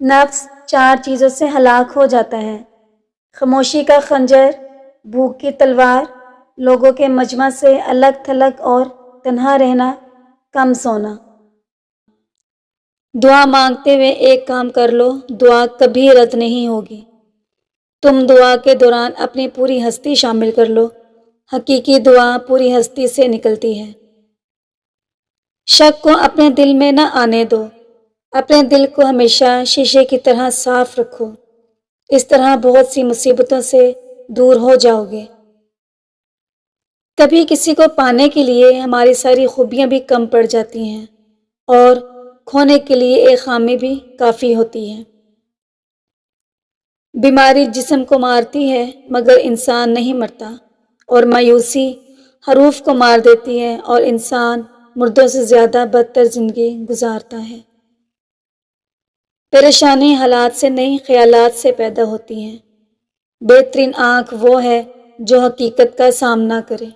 نفس 4 چیزوں سے ہلاک ہو جاتا ہے: خاموشی کا خنجر، بھوک کی تلوار، لوگوں کے مجمع سے الگ تھلگ اور تنہا رہنا، کم سونا۔ دعا مانگتے ہوئے ایک کام کر لو، دعا کبھی رد نہیں ہوگی۔ تم دعا کے دوران اپنی پوری ہستی شامل کر لو، حقیقی دعا پوری ہستی سے نکلتی ہے۔ شک کو اپنے دل میں نہ آنے دو، اپنے دل کو ہمیشہ شیشے کی طرح صاف رکھو، اس طرح بہت سی مصیبتوں سے دور ہو جاؤ گے۔ کبھی کسی کو پانے کے لیے ہماری ساری خوبیاں بھی کم پڑ جاتی ہیں اور کھونے کے لیے ایک خامی بھی کافی ہوتی ہے۔ بیماری جسم کو مارتی ہے مگر انسان نہیں مرتا، اور مایوسی حروف کو مار دیتی ہے اور انسان مردوں سے زیادہ بدتر زندگی گزارتا ہے۔ پریشانی حالات سے نہیں، خیالات سے پیدا ہوتی ہے۔ بہترین آنکھ وہ ہے جو حقیقت کا سامنا کرے۔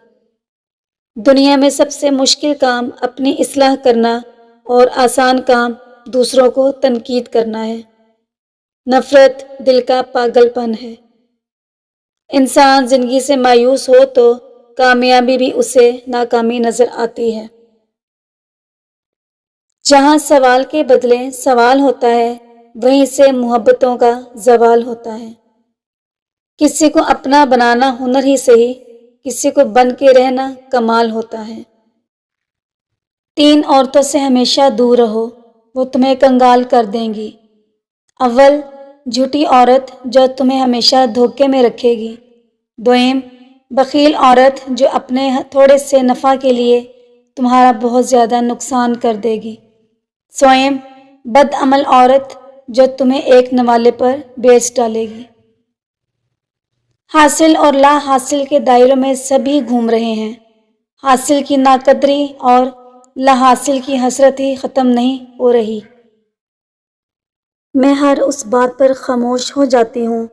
دنیا میں سب سے مشکل کام اپنی اصلاح کرنا اور آسان کام دوسروں کو تنقید کرنا ہے۔ نفرت دل کا پاگل پن ہے۔ انسان زندگی سے مایوس ہو تو کامیابی بھی اسے ناکامی نظر آتی ہے۔ جہاں سوال کے بدلے سوال ہوتا ہے، وہیں سے محبتوں کا زوال ہوتا ہے۔ کسی کو اپنا بنانا ہنر ہی صحیح، کسی کو بن کے رہنا کمال ہوتا ہے۔ 3 عورتوں سے ہمیشہ دور رہو، وہ تمہیں کنگال کر دیں گی۔ اول، جھوٹی عورت جو تمہیں ہمیشہ دھوکے میں رکھے گی۔ دوئم، بخیل عورت جو اپنے تھوڑے سے نفع کے لیے تمہارا بہت زیادہ نقصان کر دے گی۔ سوئم، بد عمل عورت جو تمہیں ایک نوالے پر بیچ ڈالے گی۔ حاصل اور لا حاصل کے دائروں میں سبھی گھوم رہے ہیں۔ حاصل کی ناقدری اور لا حاصل کی حسرت ہی ختم نہیں ہو رہی۔ میں ہر اس بات پر خاموش ہو جاتی ہوں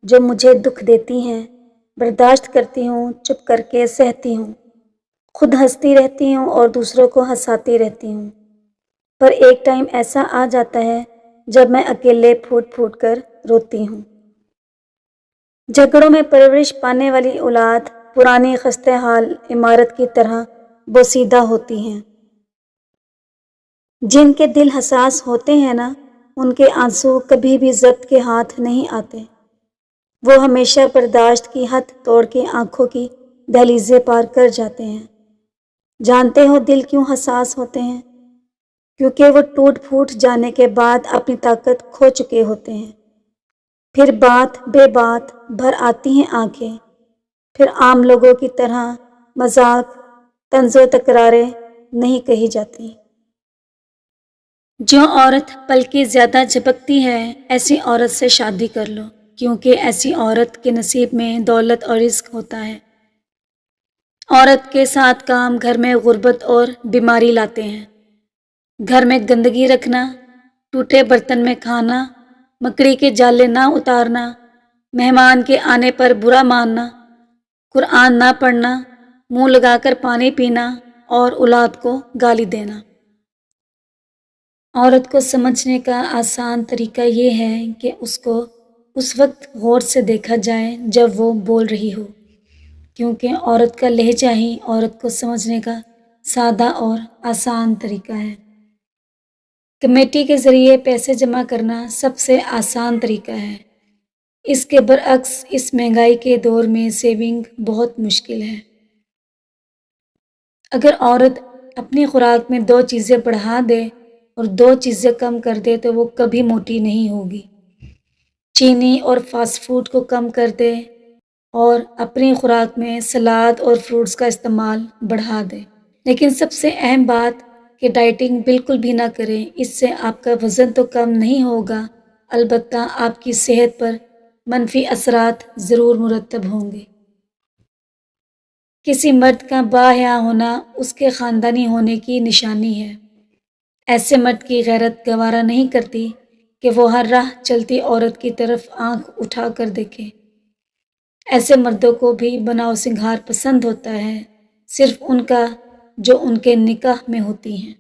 جو مجھے دکھ دیتی ہے، برداشت کرتی ہوں، چپ کر کے سہتی ہوں، خود ہنستی رہتی ہوں اور دوسروں کو ہنساتی رہتی ہوں۔ پر ایک ٹائم ایسا آ جاتا ہے جب میں اکیلے پھوٹ پھوٹ کر روتی ہوں۔ جھگڑوں میں پرورش پانے والی اولاد پرانی خستہ حال عمارت کی طرح بوسیدہ ہوتی ہیں۔ جن کے دل حساس ہوتے ہیں نا، ان کے آنسو کبھی بھی ضبط کے ہاتھ نہیں آتے۔ وہ ہمیشہ برداشت کی حد توڑ کے آنکھوں کی دہلیزیں پار کر جاتے ہیں۔ جانتے ہو دل کیوں حساس ہوتے ہیں؟ کیونکہ وہ ٹوٹ پھوٹ جانے کے بعد اپنی طاقت کھو چکے ہوتے ہیں۔ پھر بات بے بات بھر آتی ہیں آنکھیں، پھر عام لوگوں کی طرح مذاق، طنز و تکراریں نہیں کہی جاتی۔ جو عورت پل کی زیادہ جھپکتی ہے، ایسی عورت سے شادی کر لو، کیونکہ ایسی عورت کے نصیب میں دولت اور رزق ہوتا ہے۔ عورت کے 7 کام گھر میں غربت اور بیماری لاتے ہیں: گھر میں گندگی رکھنا، ٹوٹے برتن میں کھانا، مکڑی کے جالے نہ اتارنا، مہمان کے آنے پر برا ماننا، قرآن نہ پڑھنا، منہ لگا کر پانی پینا اور اولاد کو گالی دینا۔ عورت کو سمجھنے کا آسان طریقہ یہ ہے کہ اس کو اس وقت غور سے دیکھا جائے جب وہ بول رہی ہو، کیونکہ عورت کا لہجہ ہی عورت کو سمجھنے کا سادہ اور آسان طریقہ ہے۔ کمیٹی کے ذریعے پیسے جمع کرنا سب سے آسان طریقہ ہے۔ اس کے برعکس اس مہنگائی کے دور میں سیونگ بہت مشکل ہے۔ اگر عورت اپنی خوراک میں 2 چیزیں بڑھا دے اور 2 چیزیں کم کر دے تو وہ کبھی موٹی نہیں ہوگی۔ چینی اور فاسٹ فوڈ کو کم کر دے اور اپنی خوراک میں سلاد اور فروٹس کا استعمال بڑھا دے۔ لیکن سب سے اہم بات کہ ڈائٹنگ بالکل بھی نہ کریں، اس سے آپ کا وزن تو کم نہیں ہوگا، البتہ آپ کی صحت پر منفی اثرات ضرور مرتب ہوں گے۔ کسی مرد کا باحیا ہونا اس کے خاندانی ہونے کی نشانی ہے۔ ایسے مرد کی غیرت گوارا نہیں کرتی کہ وہ ہر راہ چلتی عورت کی طرف آنکھ اٹھا کر دیکھے۔ ایسے مردوں کو بھی بناؤ سنگھار پسند ہوتا ہے، صرف ان کا جو ان کے نکاح میں ہوتی ہیں۔